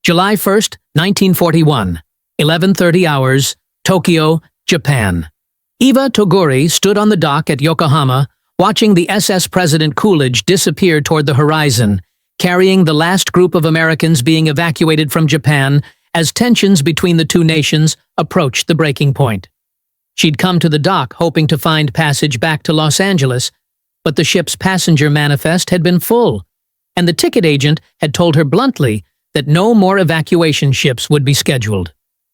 July 1st, 1941, 11:30 hours, Tokyo, Japan. Eva Toguri stood on the dock at Yokohama, watching the SS President Coolidge disappear toward the horizon, carrying the last group of Americans being evacuated from Japan as tensions between the two nations approached the breaking point. She'd come to the dock hoping to find passage back to Los Angeles, but the ship's passenger manifest had been full, and the ticket agent had told her bluntly that no more evacuation ships would be scheduled.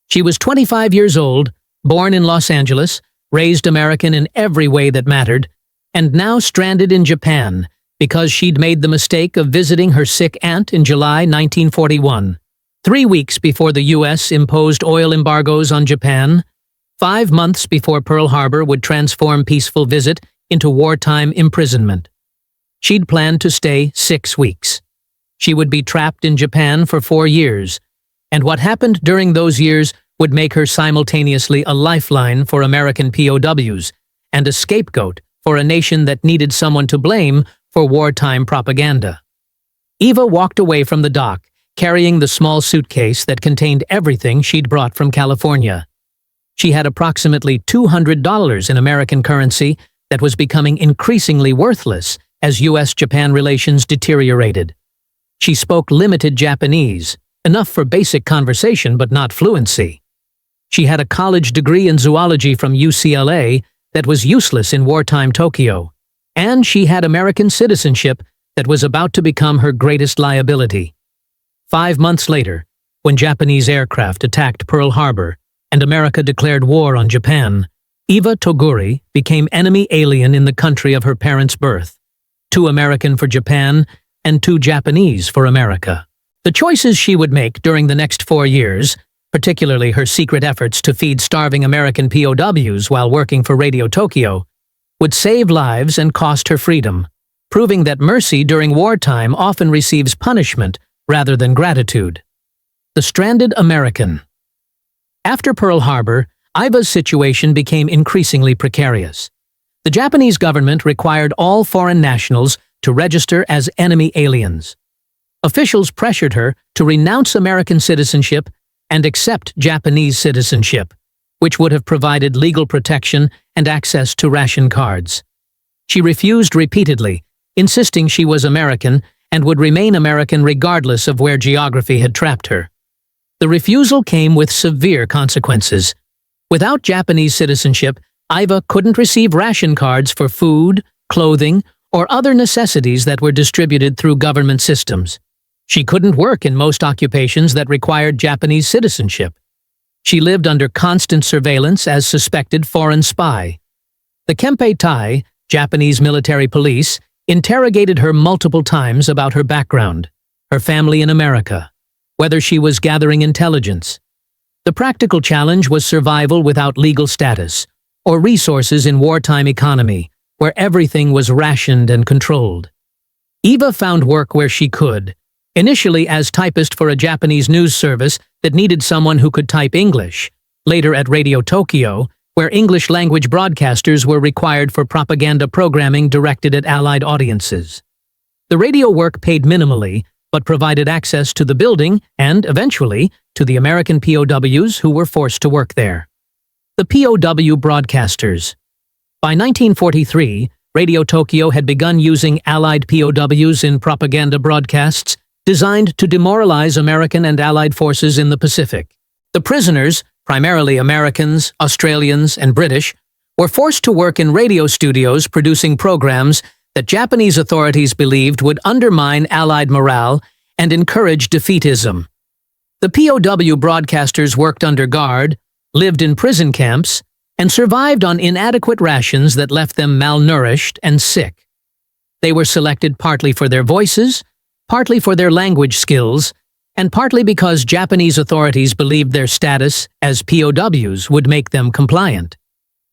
She was 25 years old, born in Los Angeles, raised American in every way that mattered, and now stranded in Japan because she'd made the mistake of visiting her sick aunt in July 1941. 3 weeks before the U.S. imposed oil embargoes on Japan, 5 months before Pearl Harbor would transform peaceful visit into wartime imprisonment. She'd planned to stay 6 weeks. She would be trapped in Japan for 4 years, and what happened during those years would make her simultaneously a lifeline for American POWs and a scapegoat for a nation that needed someone to blame for wartime propaganda. Eva walked away from the dock, carrying the small suitcase that contained everything she'd brought from California. She had approximately $200 in American currency that was becoming increasingly worthless as U.S.-Japan relations deteriorated. She spoke limited Japanese, enough for basic conversation but not fluency. She had a college degree in zoology from UCLA that was useless in wartime Tokyo, and she had American citizenship that was about to become her greatest liability. 5 months later, when Japanese aircraft attacked Pearl Harbor and America declared war on Japan, Eva Toguri became enemy alien in the country of her parents' birth, too American for Japan and too Japanese for America. The choices she would make during the next 4 years, particularly her secret efforts to feed starving American POWs while working for Radio Tokyo, would save lives and cost her freedom, proving that mercy during wartime often receives punishment rather than gratitude. The stranded American. After Pearl Harbor, Iva's situation became increasingly precarious. The Japanese government required all foreign nationals to register as enemy aliens. Officials pressured her to renounce American citizenship and accept Japanese citizenship, which would have provided legal protection and access to ration cards. She refused repeatedly, insisting she was American and would remain American regardless of where geography had trapped her. The refusal came with severe consequences. Without Japanese citizenship, Iva couldn't receive ration cards for food, clothing, or other necessities that were distributed through government systems. She couldn't work in most occupations that required Japanese citizenship. She lived under constant surveillance as suspected foreign spy. The Kempeitai, Japanese military police, interrogated her multiple times about her background, her family in America, whether she was gathering intelligence. The practical challenge was survival without legal status, or resources in wartime economy, where everything was rationed and controlled. Eva found work where she could, initially as typist for a Japanese news service that needed someone who could type English, later at Radio Tokyo, where English-language broadcasters were required for propaganda programming directed at Allied audiences. The radio work paid minimally, but provided access to the building and, eventually, to the American POWs who were forced to work there. The POW broadcasters. By 1943, Radio Tokyo had begun using Allied POWs in propaganda broadcasts designed to demoralize American and Allied forces in the Pacific. The prisoners, primarily Americans, Australians, and British, were forced to work in radio studios producing programs that Japanese authorities believed would undermine Allied morale and encourage defeatism. The POW broadcasters worked under guard, lived in prison camps, and survived on inadequate rations that left them malnourished and sick. They were selected partly for their voices, partly for their language skills, and partly because Japanese authorities believed their status as POWs would make them compliant.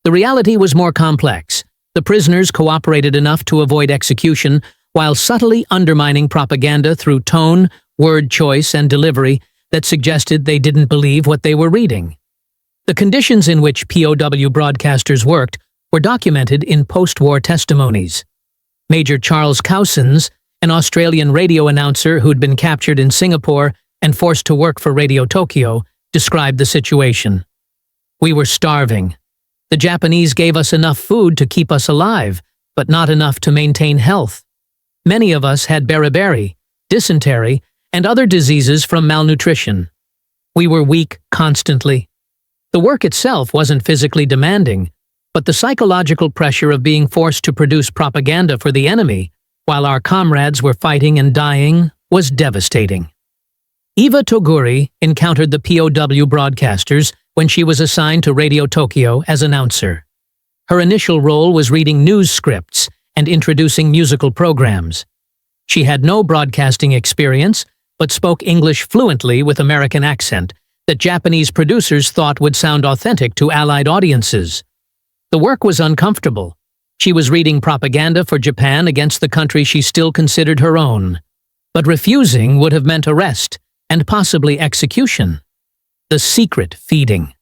The reality was more complex. The prisoners cooperated enough to avoid execution while subtly undermining propaganda through tone, word choice, and delivery that suggested they didn't believe what they were reading. The conditions in which POW broadcasters worked were documented in post-war testimonies. Major Charles Cousins, an Australian radio announcer who'd been captured in Singapore, and forced to work for Radio Tokyo, described the situation. "We were starving. The Japanese gave us enough food to keep us alive, but not enough to maintain health. Many of us had beriberi, dysentery, and other diseases from malnutrition. We were weak constantly. The work itself wasn't physically demanding, but the psychological pressure of being forced to produce propaganda for the enemy while our comrades were fighting and dying was devastating." Eva Toguri encountered the POW broadcasters when she was assigned to Radio Tokyo as announcer. Her initial role was reading news scripts and introducing musical programs. She had no broadcasting experience, but spoke English fluently with American accent that Japanese producers thought would sound authentic to Allied audiences. The work was uncomfortable. She was reading propaganda for Japan against the country she still considered her own. But refusing would have meant arrest and possibly execution. The secret feeding.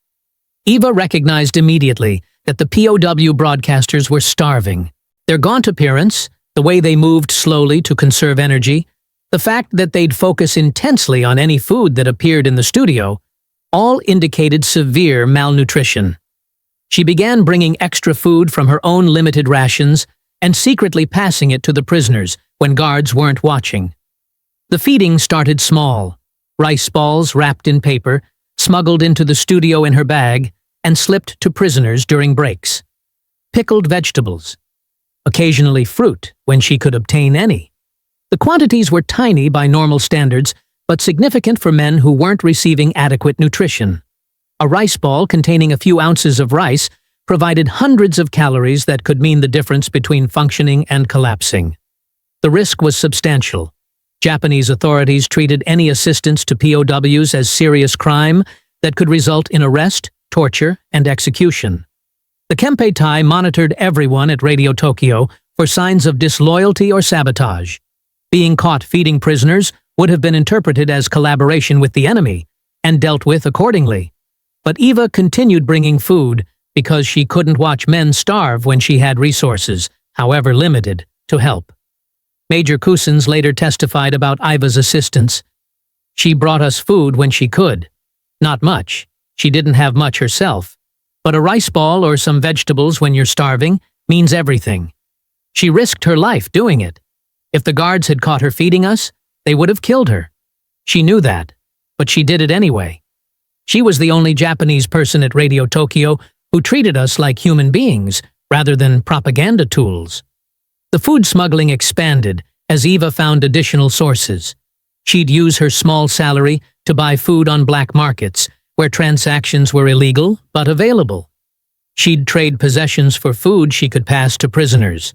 Eva recognized immediately that the POW broadcasters were starving. Their gaunt appearance, the way they moved slowly to conserve energy, the fact that they'd focus intensely on any food that appeared in the studio, all indicated severe malnutrition. She began bringing extra food from her own limited rations and secretly passing it to the prisoners when guards weren't watching. The feeding started small. Rice balls wrapped in paper, smuggled into the studio in her bag, and slipped to prisoners during breaks. Pickled vegetables. Occasionally fruit, when she could obtain any. The quantities were tiny by normal standards, but significant for men who weren't receiving adequate nutrition. A rice ball containing a few ounces of rice provided hundreds of calories that could mean the difference between functioning and collapsing. The risk was substantial. Japanese authorities treated any assistance to POWs as serious crime that could result in arrest, torture, and execution. The Kempeitai monitored everyone at Radio Tokyo for signs of disloyalty or sabotage. Being caught feeding prisoners would have been interpreted as collaboration with the enemy and dealt with accordingly. But Eva continued bringing food because she couldn't watch men starve when she had resources, however limited, to help. Major Cousins later testified about Iva's assistance. "She brought us food when she could. Not much. She didn't have much herself. But a rice ball or some vegetables when you're starving means everything. She risked her life doing it. If the guards had caught her feeding us, they would have killed her. She knew that, but she did it anyway. She was the only Japanese person at Radio Tokyo who treated us like human beings rather than propaganda tools." The food smuggling expanded as Eva found additional sources. She'd use her small salary to buy food on black markets, where transactions were illegal but available. She'd trade possessions for food she could pass to prisoners.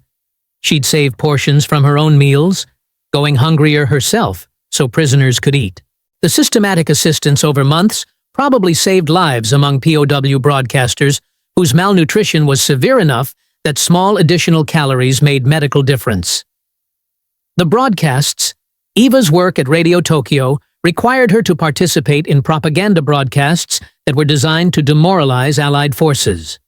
She'd save portions from her own meals, going hungrier herself so prisoners could eat. The systematic assistance over months probably saved lives among POW broadcasters whose malnutrition was severe enough that small additional calories made medical difference. The broadcasts. Eva's work at Radio Tokyo required her to participate in propaganda broadcasts that were designed to demoralize Allied forces.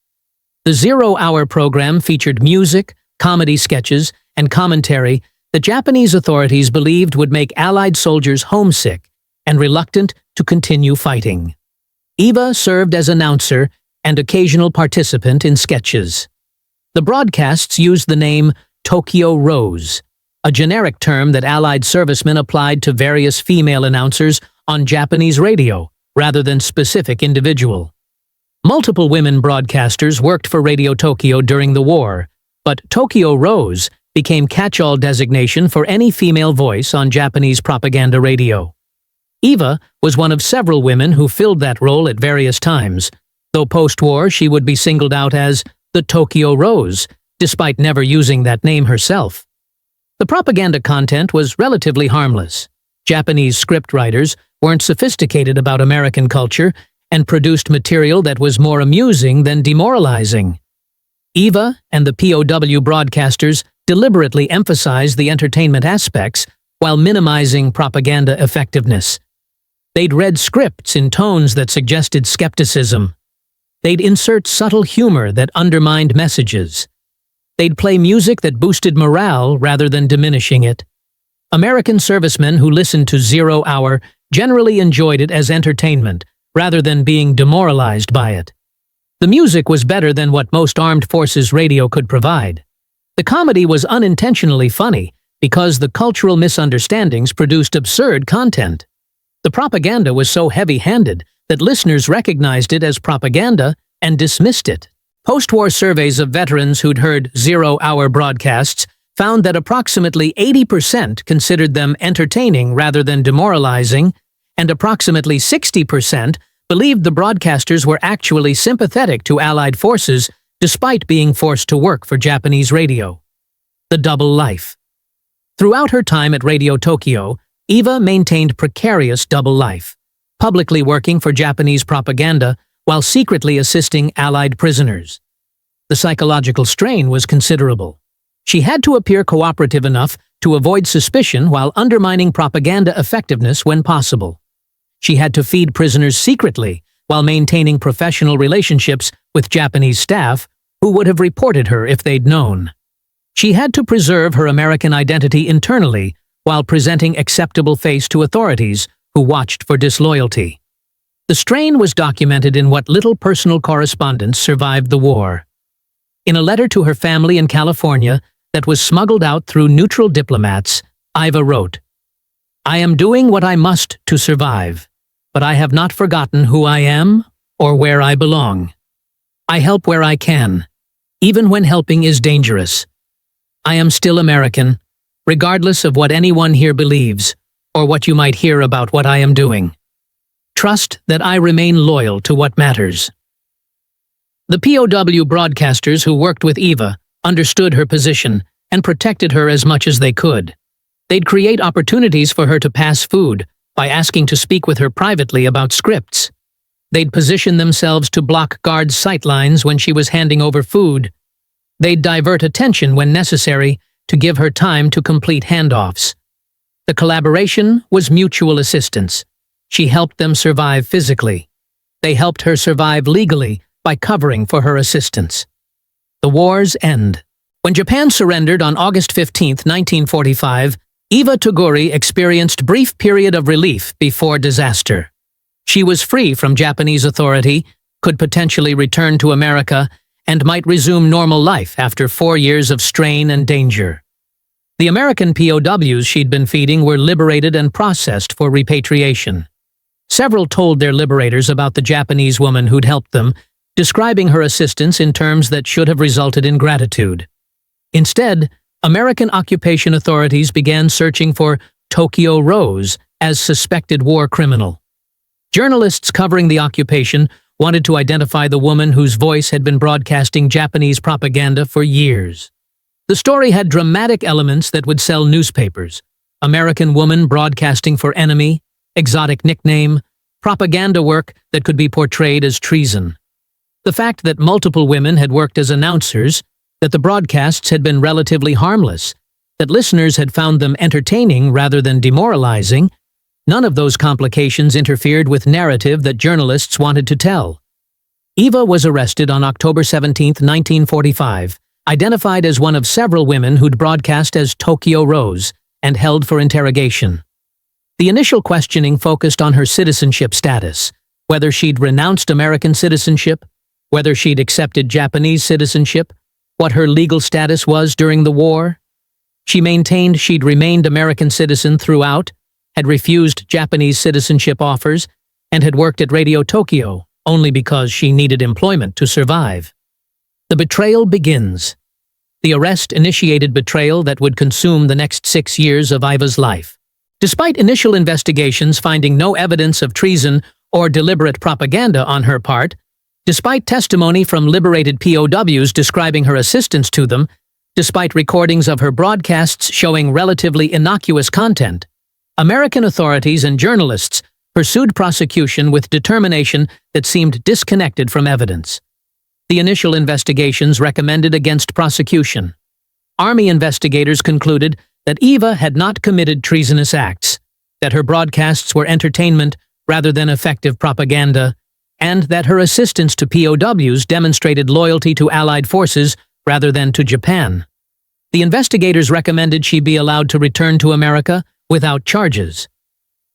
The 0-hour program featured music, comedy sketches, and commentary that Japanese authorities believed would make Allied soldiers homesick and reluctant to continue fighting. Eva served as announcer and occasional participant in sketches. The broadcasts used the name Tokyo Rose, a generic term that Allied servicemen applied to various female announcers on Japanese radio, rather than specific individual. Multiple women broadcasters worked for Radio Tokyo during the war, but Tokyo Rose became catch-all designation for any female voice on Japanese propaganda radio. Eva was one of several women who filled that role at various times, though post-war she would be singled out as the Tokyo Rose, despite never using that name herself. The propaganda content was relatively harmless. Japanese scriptwriters weren't sophisticated about American culture and produced material that was more amusing than demoralizing. Eva and the POW broadcasters deliberately emphasized the entertainment aspects while minimizing propaganda effectiveness. They'd read scripts in tones that suggested skepticism. They'd insert subtle humor that undermined messages. They'd play music that boosted morale rather than diminishing it. American servicemen who listened to 0-hour generally enjoyed it as entertainment, rather than being demoralized by it. The music was better than what most armed forces radio could provide. The comedy was unintentionally funny because the cultural misunderstandings produced absurd content. The propaganda was so heavy-handed that listeners recognized it as propaganda and dismissed it. Post-war surveys of veterans who'd heard zero-hour broadcasts found that approximately 80% considered them entertaining rather than demoralizing, and approximately 60% believed the broadcasters were actually sympathetic to Allied forces despite being forced to work for Japanese radio. The double life. Throughout her time at Radio Tokyo, Eva maintained precarious double life, publicly working for Japanese propaganda while secretly assisting Allied prisoners. The psychological strain was considerable. She had to appear cooperative enough to avoid suspicion while undermining propaganda effectiveness when possible. She had to feed prisoners secretly while maintaining professional relationships with Japanese staff who would have reported her if they'd known. She had to preserve her American identity internally while presenting acceptable face to authorities who watched for disloyalty. The strain was documented in what little personal correspondence survived the war. In a letter to her family in California that was smuggled out through neutral diplomats, Eva wrote, "I am doing what I must to survive, but I have not forgotten who I am or where I belong. I help where I can, even when helping is dangerous. I am still American, regardless of what anyone here believes or what you might hear about what I am doing. Trust that I remain loyal to what matters." The POW broadcasters who worked with Eva understood her position and protected her as much as they could. They'd create opportunities for her to pass food by asking to speak with her privately about scripts. They'd position themselves to block guards' sightlines when she was handing over food. They'd divert attention when necessary to give her time to complete handoffs. The collaboration was mutual assistance. She helped them survive physically. They helped her survive legally by covering for her assistance. The war's end. When Japan surrendered on August 15, 1945, Eva Toguri experienced brief period of relief before disaster. She was free from Japanese authority, could potentially return to America, and might resume normal life after 4 years of strain and danger. The American POWs she'd been feeding were liberated and processed for repatriation. Several told their liberators about the Japanese woman who'd helped them, describing her assistance in terms that should have resulted in gratitude. Instead, American occupation authorities began searching for Tokyo Rose as suspected war criminal. Journalists covering the occupation wanted to identify the woman whose voice had been broadcasting Japanese propaganda for years. The story had dramatic elements that would sell newspapers: American woman broadcasting for enemy, exotic nickname, propaganda work that could be portrayed as treason. The fact that multiple women had worked as announcers, that the broadcasts had been relatively harmless, that listeners had found them entertaining rather than demoralizing, none of those complications interfered with narrative that journalists wanted to tell. Eva was arrested on October 17, 1945, identified as one of several women who'd broadcast as Tokyo Rose, and held for interrogation. The initial questioning focused on her citizenship status, whether she'd renounced American citizenship, whether she'd accepted Japanese citizenship, what her legal status was during the war. She maintained she'd remained American citizen throughout, had refused Japanese citizenship offers, and had worked at Radio Tokyo only because she needed employment to survive. The betrayal begins. The arrest initiated betrayal that would consume the next 6 years of Iva's life. Despite initial investigations finding no evidence of treason or deliberate propaganda on her part, despite testimony from liberated POWs describing her assistance to them, despite recordings of her broadcasts showing relatively innocuous content, American authorities and journalists pursued prosecution with determination that seemed disconnected from evidence. The initial investigations recommended against prosecution. Army investigators concluded that Eva had not committed treasonous acts, that her broadcasts were entertainment rather than effective propaganda, and that her assistance to POWs demonstrated loyalty to Allied forces rather than to Japan. The investigators recommended she be allowed to return to America without charges.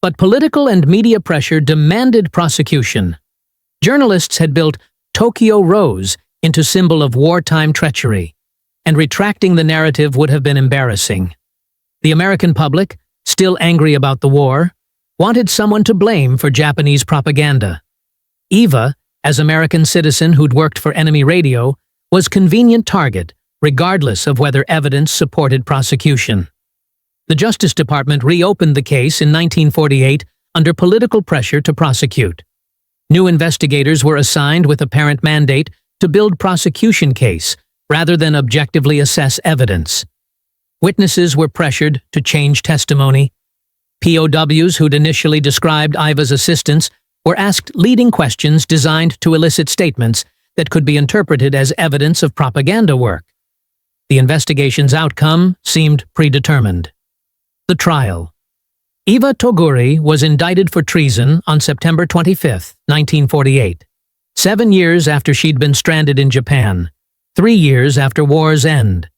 But political and media pressure demanded prosecution. Journalists had built Tokyo Rose into symbol of wartime treachery, and retracting the narrative would have been embarrassing. The American public, still angry about the war, wanted someone to blame for Japanese propaganda. Eva, as American citizen who'd worked for enemy radio, was convenient target, regardless of whether evidence supported prosecution. The Justice Department reopened the case in 1948 under political pressure to prosecute. New investigators were assigned with apparent mandate to build prosecution case rather than objectively assess evidence. Witnesses were pressured to change testimony. POWs who'd initially described Iva's assistance were asked leading questions designed to elicit statements that could be interpreted as evidence of propaganda work. The investigation's outcome seemed predetermined. The trial. Eva Toguri was indicted for treason on September 25, 1948, 7 years after she'd been stranded in Japan, 3 years after war's end.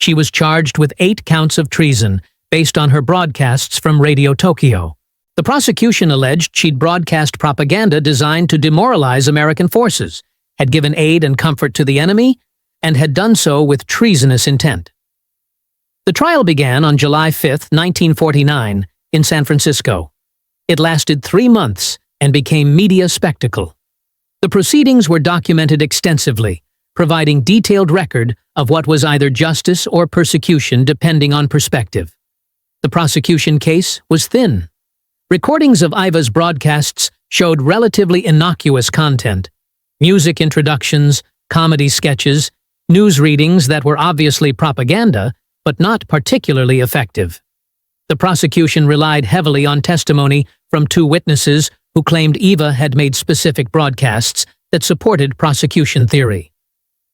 She was charged with 8 counts of treason based on her broadcasts from Radio Tokyo. The prosecution alleged she'd broadcast propaganda designed to demoralize American forces, had given aid and comfort to the enemy, and had done so with treasonous intent. The trial began on July 5, 1949, in San Francisco. It lasted 3 months and became media spectacle. The proceedings were documented extensively, providing detailed record of what was either justice or persecution depending on perspective. The prosecution case was thin. Recordings of Iva's broadcasts showed relatively innocuous content: music introductions, comedy sketches, news readings that were obviously propaganda, but not particularly effective. The prosecution relied heavily on testimony from 2 witnesses who claimed Eva had made specific broadcasts that supported prosecution theory.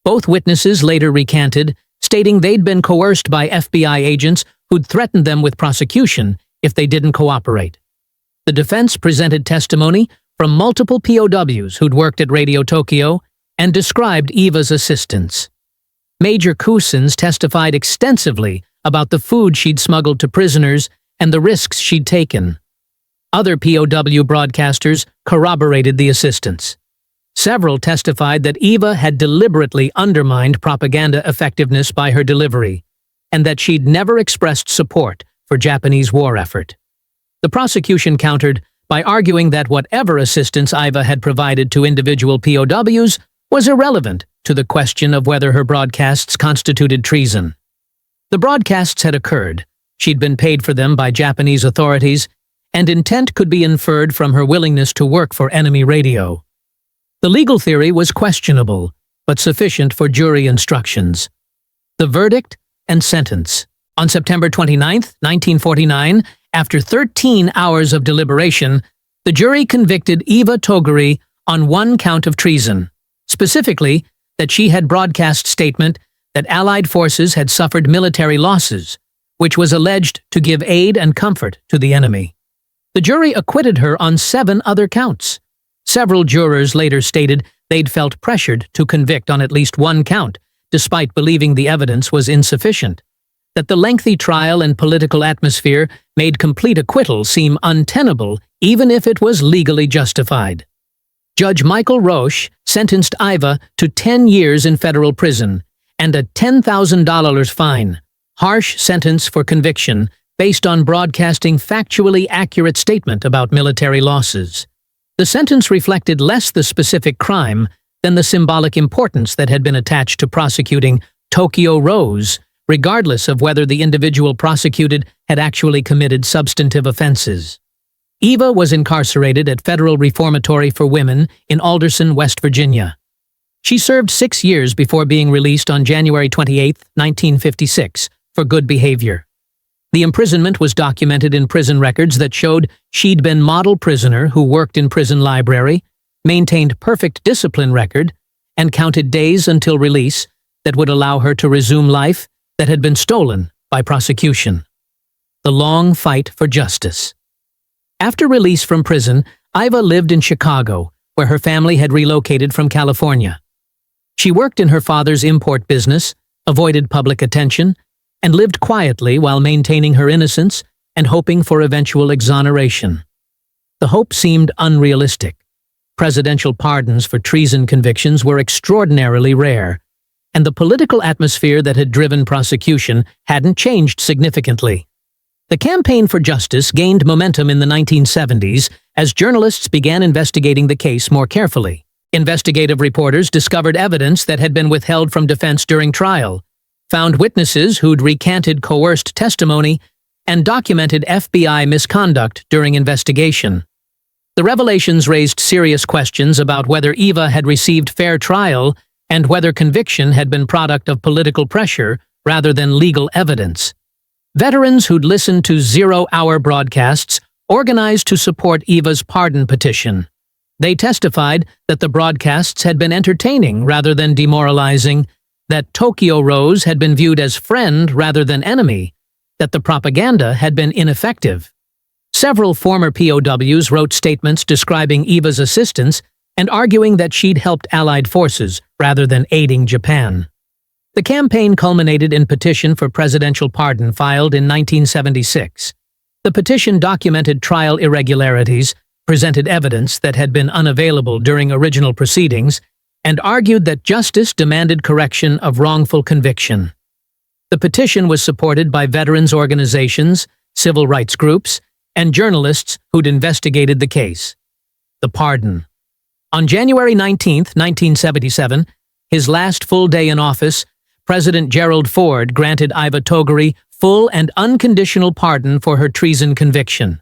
Both witnesses later recanted, stating they'd been coerced by FBI agents who'd threatened them with prosecution if they didn't cooperate. The defense presented testimony from multiple POWs who'd worked at Radio Tokyo and described Eva's assistance. Major Cousins testified extensively about the food she'd smuggled to prisoners and the risks she'd taken. Other POW broadcasters corroborated the assistance. Several testified that Eva had deliberately undermined propaganda effectiveness by her delivery, and that she'd never expressed support for Japanese war effort. The prosecution countered by arguing that whatever assistance Eva had provided to individual POWs was irrelevant to the question of whether her broadcasts constituted treason. The broadcasts had occurred, she'd been paid for them by Japanese authorities, and intent could be inferred from her willingness to work for enemy radio. The legal theory was questionable, but sufficient for jury instructions. The verdict and sentence. On September 29, 1949, after 13 hours of deliberation, the jury convicted Eva Toguri on 1 count of treason, specifically that she had broadcast statement that Allied forces had suffered military losses, which was alleged to give aid and comfort to the enemy. The jury acquitted her on 7 other counts. Several jurors later stated they'd felt pressured to convict on at least 1 count, despite believing the evidence was insufficient. That the lengthy trial and political atmosphere made complete acquittal seem untenable, even if it was legally justified. Judge Michael Roche sentenced Eva to 10 years in federal prison and a $10,000 fine, harsh sentence for conviction based on broadcasting factually accurate statement about military losses. The sentence reflected less the specific crime than the symbolic importance that had been attached to prosecuting Tokyo Rose, regardless of whether the individual prosecuted had actually committed substantive offenses. Eva was incarcerated at Federal Reformatory for Women in Alderson, West Virginia. She served 6 years before being released on January 28, 1956, for good behavior. The imprisonment was documented in prison records that showed she'd been model prisoner who worked in prison library, maintained perfect discipline record, and counted days until release that would allow her to resume life that had been stolen by prosecution. The long fight for justice. After release from prison, Eva lived in Chicago, where her family had relocated from California. She worked in her father's import business, avoided public attention, and lived quietly while maintaining her innocence and hoping for eventual exoneration. The hope seemed unrealistic. Presidential pardons for treason convictions were extraordinarily rare, and the political atmosphere that had driven prosecution hadn't changed significantly. The campaign for justice gained momentum in the 1970s as journalists began investigating the case more carefully. Investigative reporters discovered evidence that had been withheld from defense during trial, found witnesses who'd recanted coerced testimony, and documented FBI misconduct during investigation. The revelations raised serious questions about whether Eva had received fair trial and whether conviction had been product of political pressure rather than legal evidence. Veterans who'd listened to zero-hour broadcasts organized to support Eva's pardon petition. They testified that the broadcasts had been entertaining rather than demoralizing, that Tokyo Rose had been viewed as friend rather than enemy, that the propaganda had been ineffective. Several former POWs wrote statements describing Eva's assistance and arguing that she'd helped Allied forces rather than aiding Japan. The campaign culminated in petition for presidential pardon filed in 1976. The petition documented trial irregularities, presented evidence that had been unavailable during original proceedings, and argued that justice demanded correction of wrongful conviction. The petition was supported by veterans organizations, civil rights groups, and journalists who'd investigated the case. The pardon. On January 19, 1977, his last full day in office, President Gerald Ford granted Eva Toguri full and unconditional pardon for her treason conviction.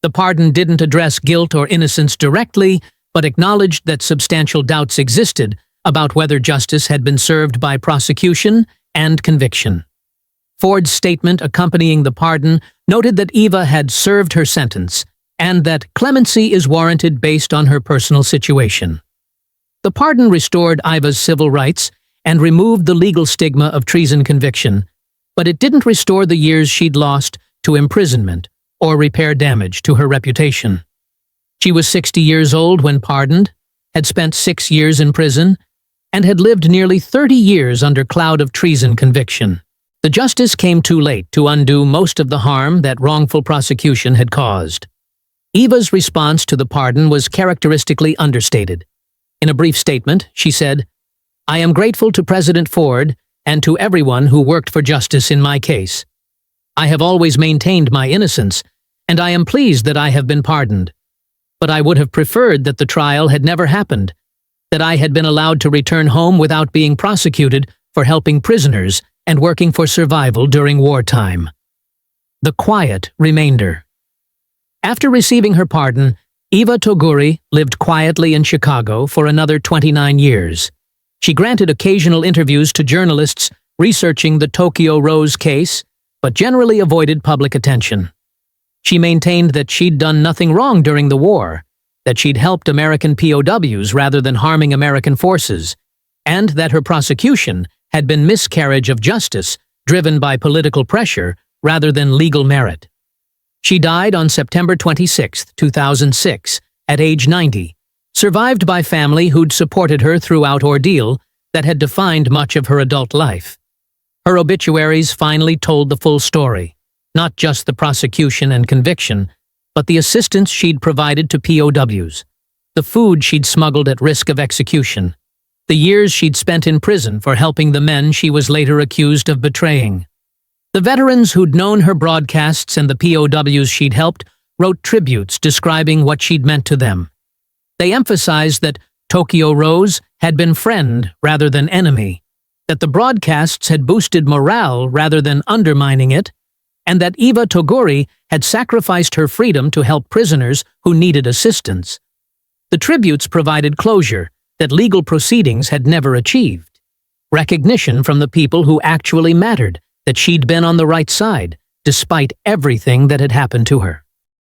The pardon didn't address guilt or innocence directly, but acknowledged that substantial doubts existed about whether justice had been served by prosecution and conviction. Ford's statement accompanying the pardon noted that Eva had served her sentence and that clemency is warranted based on her personal situation. The pardon restored Eva's civil rights and removed the legal stigma of treason conviction, but it didn't restore the years she'd lost to imprisonment or repair damage to her reputation. She was 60 years old when pardoned, had spent 6 years in prison, and had lived nearly 30 years under cloud of treason conviction. The justice came too late to undo most of the harm that wrongful prosecution had caused. Eva's response to the pardon was characteristically understated. In a brief statement, she said, "I am grateful to President Ford and to everyone who worked for justice in my case. I have always maintained my innocence, and I am pleased that I have been pardoned. But I would have preferred that the trial had never happened, that I had been allowed to return home without being prosecuted for helping prisoners and working for survival during wartime." The quiet remainder. After receiving her pardon, Eva Toguri lived quietly in Chicago for another 29 years. She granted occasional interviews to journalists researching the Tokyo Rose case, but generally avoided public attention. She maintained that she'd done nothing wrong during the war, that she'd helped American POWs rather than harming American forces, and that her prosecution had been miscarriage of justice driven by political pressure rather than legal merit. She died on September 26, 2006, at age 90, survived by family who'd supported her throughout ordeal that had defined much of her adult life. Her obituaries finally told the full story, not just the prosecution and conviction, but the assistance she'd provided to POWs, the food she'd smuggled at risk of execution, the years she'd spent in prison for helping the men she was later accused of betraying. The veterans who'd known her broadcasts and the POWs she'd helped wrote tributes describing what she'd meant to them. They emphasized that Tokyo Rose had been friend rather than enemy, that the broadcasts had boosted morale rather than undermining it, and that Eva Toguri had sacrificed her freedom to help prisoners who needed assistance. The tributes provided closure that legal proceedings had never achieved, recognition from the people who actually mattered, that she'd been on the right side, despite everything that had happened to her.